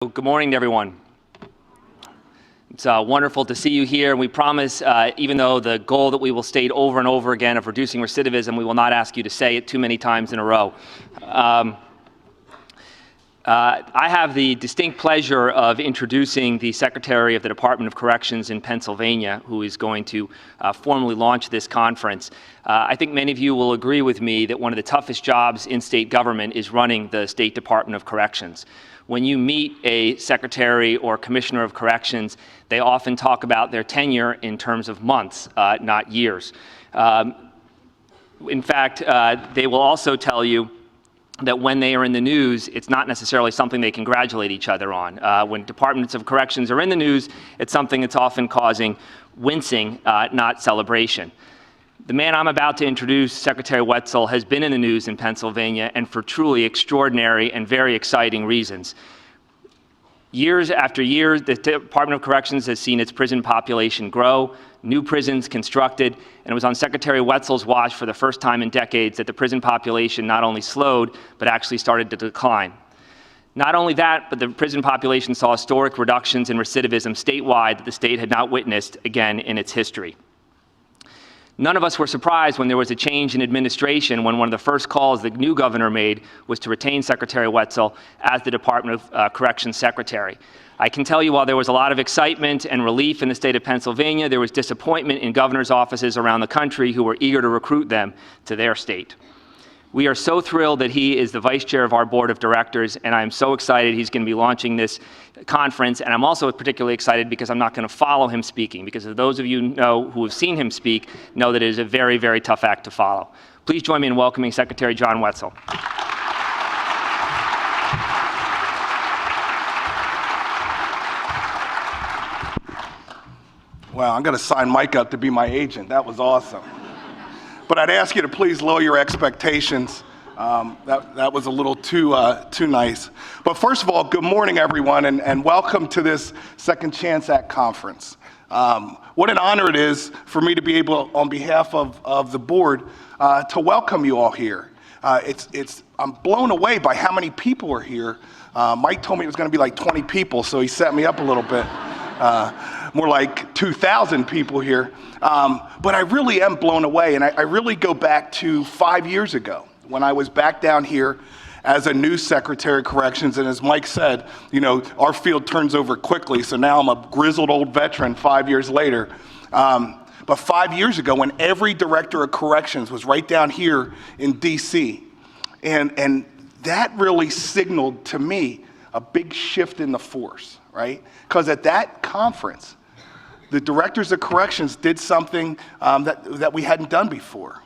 Good morning to everyone. It's wonderful to see you here. We promise, even though the goal that we will state over and over again of reducing recidivism, we will not ask you to say it too many times in a row. I have the distinct pleasure of introducing the Secretary of the Department of Corrections in Pennsylvania, who is going to formally launch this conference. I think many of you will agree with me that one of the toughest jobs in state government is running the State Department of Corrections. When you meet a secretary or commissioner of corrections, they often talk about their tenure in terms of months, not years. In fact, they will also tell you that when they are in the news, it's not necessarily something they congratulate each other on. When departments of corrections are in the news, it's something that's often causing wincing, not celebration. The man I'm about to introduce, Secretary Wetzel, has been in the news in Pennsylvania, and for truly extraordinary and very exciting reasons. Years after year, the Department of Corrections has seen its prison population grow, new prisons constructed, and it was on Secretary Wetzel's watch for the first time in decades that the prison population not only slowed, but actually started to decline. Not only that, but the prison population saw historic reductions in recidivism statewide that the state had not witnessed again in its history. None of us were surprised when there was a change in administration, when one of the first calls the new governor made was to retain Secretary Wetzel as the Department of Corrections Secretary. I can tell you, while there was a lot of excitement and relief in the state of Pennsylvania, there was disappointment in governors' offices around the country who were eager to recruit them to their state. We are so thrilled that he is the vice chair of our board of directors, and I'm so excited he's going to be launching this conference. And I'm also particularly excited because I'm not going to follow him speaking, because those of you who have seen him speak know that it is a very, very tough act to follow. Please join me in welcoming Secretary John Wetzel. Wow, I'm going to sign Mike up to be my agent. That was awesome. But I'd ask you to please lower your expectations. That was a little too nice. But first of all, good morning, everyone, and welcome to this Second Chance Act conference. What an honor it is for me to be able, on behalf of the board, to welcome you all here. I'm blown away by how many people are here. Mike told me it was going to be like 20 people, so he set me up a little bit. More like 2,000 people here. But I really am blown away, and I really go back to 5 years ago when I was back down here as a new Secretary of Corrections, and as Mike said, our field turns over quickly, so now I'm a grizzled old veteran 5 years later. But 5 years ago, when every Director of Corrections was right down here in DC, and that really signaled to me a big shift in the force, right? Because at that conference, the Directors of Corrections did something that we hadn't done before.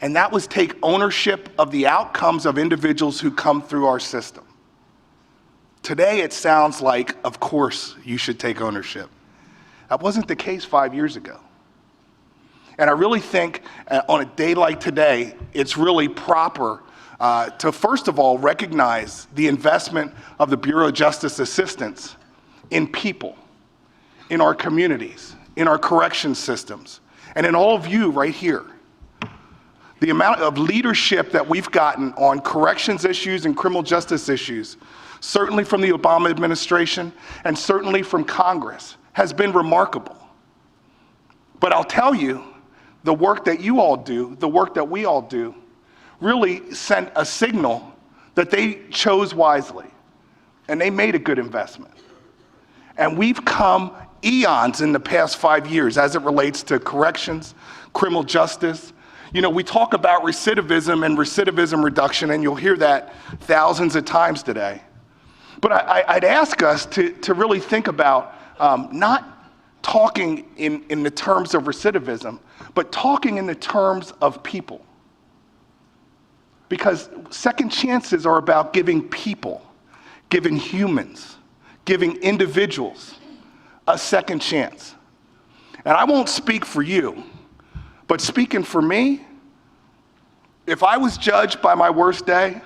And that was take ownership of the outcomes of individuals who come through our system. Today, it sounds like, of course, you should take ownership. That wasn't the case 5 years ago. And I really think on a day like today, it's really proper to, first of all, recognize the investment of the Bureau of Justice Assistance in people, in our communities, in our correction systems, and in all of you right here. The amount of leadership that we've gotten on corrections issues and criminal justice issues, certainly from the Obama administration and certainly from Congress, has been remarkable. But I'll tell you, the work that you all do, the work that we all do, really sent a signal that they chose wisely, and they made a good investment. And we've come eons in the past 5 years as it relates to corrections, criminal justice. We talk about recidivism and recidivism reduction, and you'll hear that thousands of times today. But I'd ask us to really think about not talking in the terms of recidivism, but talking in the terms of people. Because second chances are about giving people, giving humans, giving individuals a second chance. And I won't speak for you, but speaking for me, if I was judged by my worst day,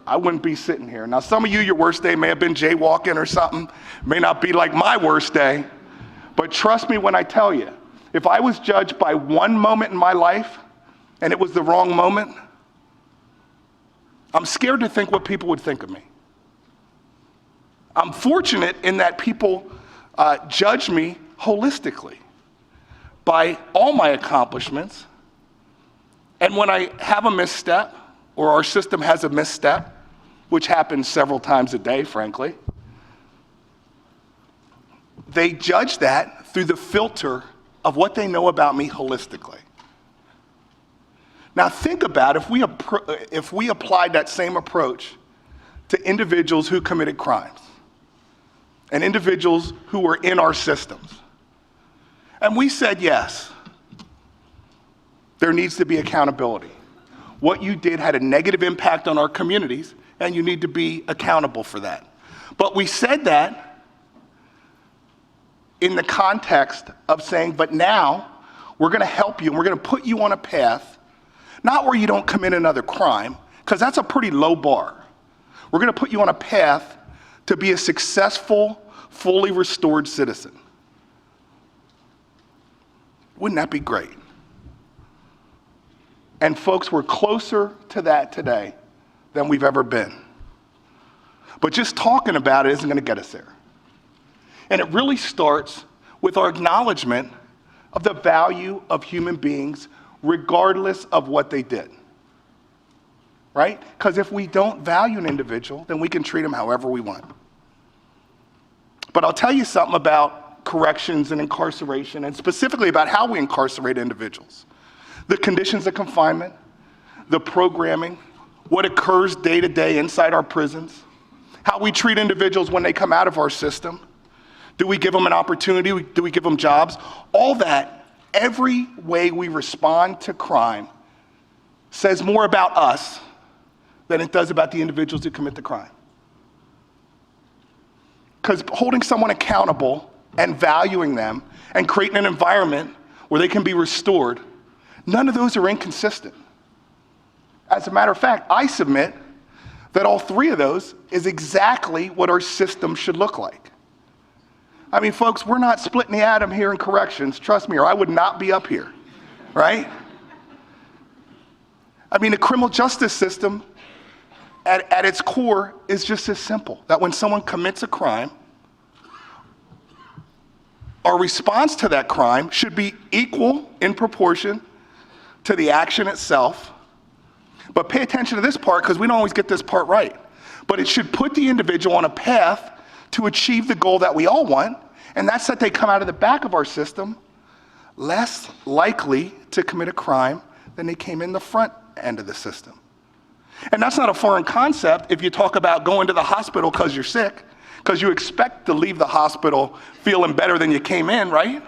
I wouldn't be sitting here. Now, some of you, your worst day may have been jaywalking or something, may not be like my worst day, but trust me when I tell you, if I was judged by one moment in my life and it was the wrong moment, I'm scared to think what people would think of me. I'm fortunate in that people judge me holistically by all my accomplishments. And when I have a misstep, or our system has a misstep, which happens several times a day, frankly, they judge that through the filter of what they know about me holistically. Now think about if we applied that same approach to individuals who committed crimes and individuals who were in our systems. And we said, yes, there needs to be accountability. What you did had a negative impact on our communities, and you need to be accountable for that. But we said that in the context of saying, but now we're going to help you and we're going to put you on a path, not where you don't commit another crime, because that's a pretty low bar. We're going to put you on a path to be a successful, fully restored citizen. Wouldn't that be great? And folks, we're closer to that today than we've ever been. But just talking about it isn't going to get us there. And it really starts with our acknowledgement of the value of human beings regardless of what they did. Right? Because if we don't value an individual, then we can treat them however we want. But I'll tell you something about corrections and incarceration, and specifically about how we incarcerate individuals. The conditions of confinement, the programming, what occurs day to day inside our prisons, how we treat individuals when they come out of our system. Do we give them an opportunity? Do we give them jobs? All that, every way we respond to crime says more about us than it does about the individuals who commit the crime. Because holding someone accountable and valuing them and creating an environment where they can be restored, none of those are inconsistent. As a matter of fact, I submit that all three of those is exactly what our system should look like. I mean, folks, we're not splitting the atom here in corrections, trust me, or I would not be up here, right? I mean, the criminal justice system at its core is just as simple, that when someone commits a crime, our response to that crime should be equal in proportion to the action itself. But pay attention to this part, because we don't always get this part right. But it should put the individual on a path to achieve the goal that we all want, and that's that they come out of the back of our system less likely to commit a crime than they came in the front end of the system. And that's not a foreign concept if you talk about going to the hospital because you're sick, because you expect to leave the hospital feeling better than you came in, right?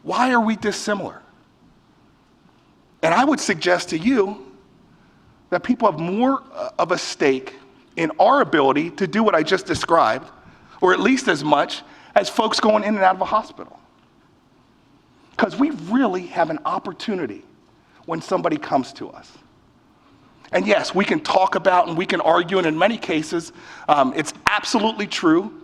Why are we dissimilar? And I would suggest to you that people have more of a stake in our ability to do what I just described, or at least as much as folks going in and out of a hospital. Because we really have an opportunity when somebody comes to us. And yes, we can talk about and we can argue, and in many cases, it's absolutely true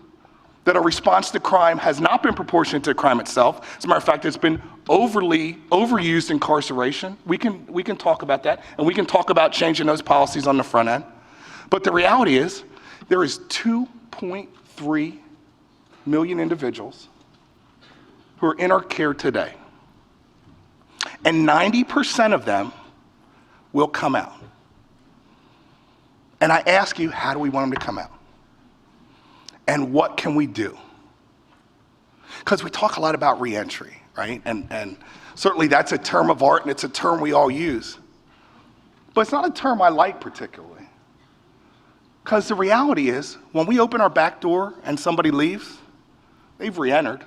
that a response to crime has not been proportionate to the crime itself. As a matter of fact, it's been overused incarceration. We can talk about that, and we can talk about changing those policies on the front end. But the reality is, there is 2.3 million individuals who are in our care today. And 90% of them will come out. And I ask you, how do we want them to come out? And what can we do? Because we talk a lot about reentry, right? And certainly that's a term of art and it's a term we all use. But it's not a term I like particularly. Because the reality is, when we open our back door and somebody leaves, they've re-entered.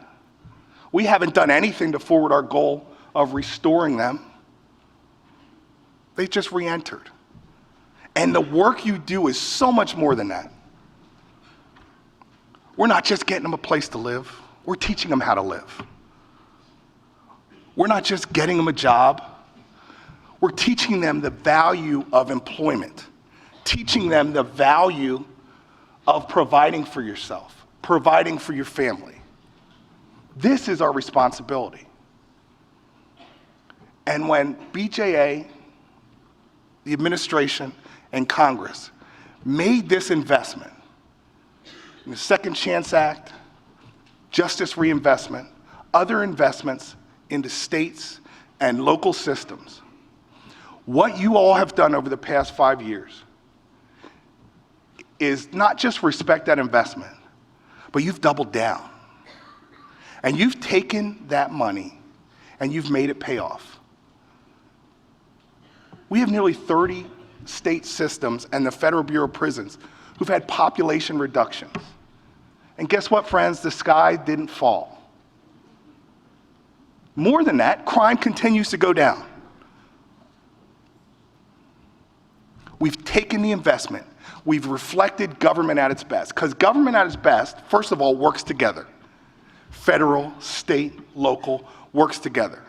We haven't done anything to forward our goal of restoring them. They've just re-entered. And the work you do is so much more than that. We're not just getting them a place to live, we're teaching them how to live. We're not just getting them a job, we're teaching them the value of employment, teaching them the value of providing for yourself, providing for your family. This is our responsibility. And when BJA, the administration, and Congress made this investment the Second Chance Act, justice reinvestment, other investments into states and local systems. What you all have done over the past 5 years is not just respect that investment, but you've doubled down. And you've taken that money and you've made it pay off. We have nearly 30 state systems and the Federal Bureau of Prisons who've had population reductions. And guess what, friends? The sky didn't fall. More than that, crime continues to go down. We've taken the investment. We've reflected government at its best. Because government at its best, first of all, works together. Federal, state, local, works together.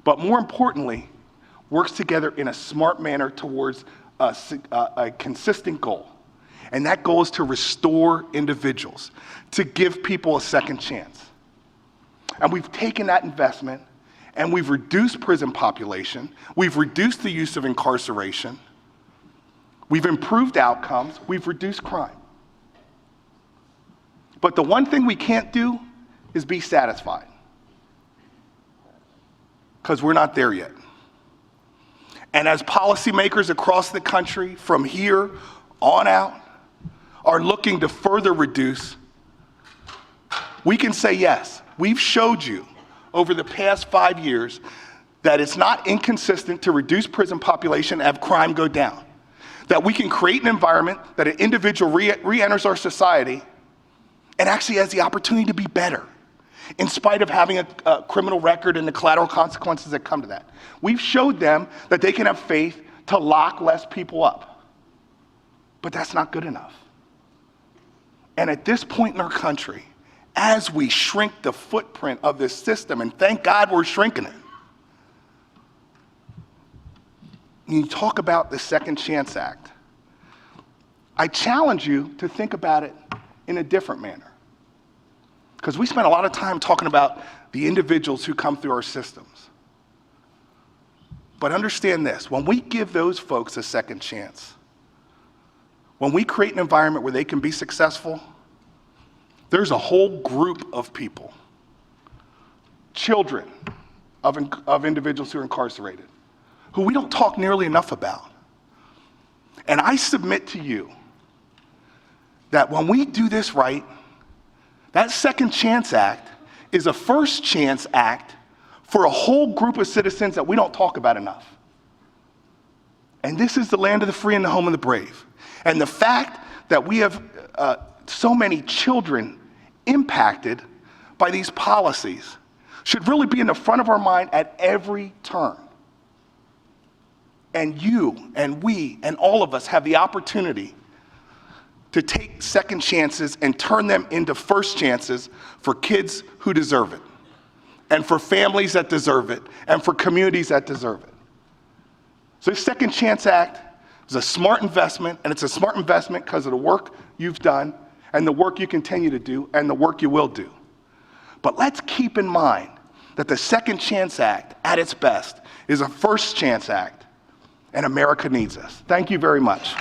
But more importantly, works together in a smart manner towards a consistent goal. And that goal is to restore individuals, to give people a second chance. And we've taken that investment and we've reduced prison population, we've reduced the use of incarceration, we've improved outcomes, we've reduced crime. But the one thing we can't do is be satisfied, because we're not there yet. And as policymakers across the country, from here on out, are looking to further reduce, we can say yes. We've showed you over the past 5 years that it's not inconsistent to reduce prison population and have crime go down. That we can create an environment that an individual re-enters our society and actually has the opportunity to be better, in spite of having a criminal record and the collateral consequences that come to that. We've showed them that they can have faith to lock less people up. But that's not good enough. And at this point in our country, as we shrink the footprint of this system, and thank God we're shrinking it, you talk about the Second Chance Act, I challenge you to think about it in a different manner. Because we spend a lot of time talking about the individuals who come through our systems. But understand this, when we give those folks a second chance, when we create an environment where they can be successful, there's a whole group of people, children of individuals who are incarcerated, who we don't talk nearly enough about. And I submit to you that when we do this right, that Second Chance Act is a first chance act for a whole group of citizens that we don't talk about enough. And this is the land of the free and the home of the brave. And the fact that we have so many children impacted by these policies should really be in the front of our mind at every turn. And you and we and all of us have the opportunity to take second chances and turn them into first chances for kids who deserve it, and for families that deserve it, and for communities that deserve it. So the Second Chance Act is a smart investment, and it's a smart investment because of the work you've done, and the work you continue to do, and the work you will do. But let's keep in mind that the Second Chance Act, at its best, is a first chance act, and America needs us. Thank you very much.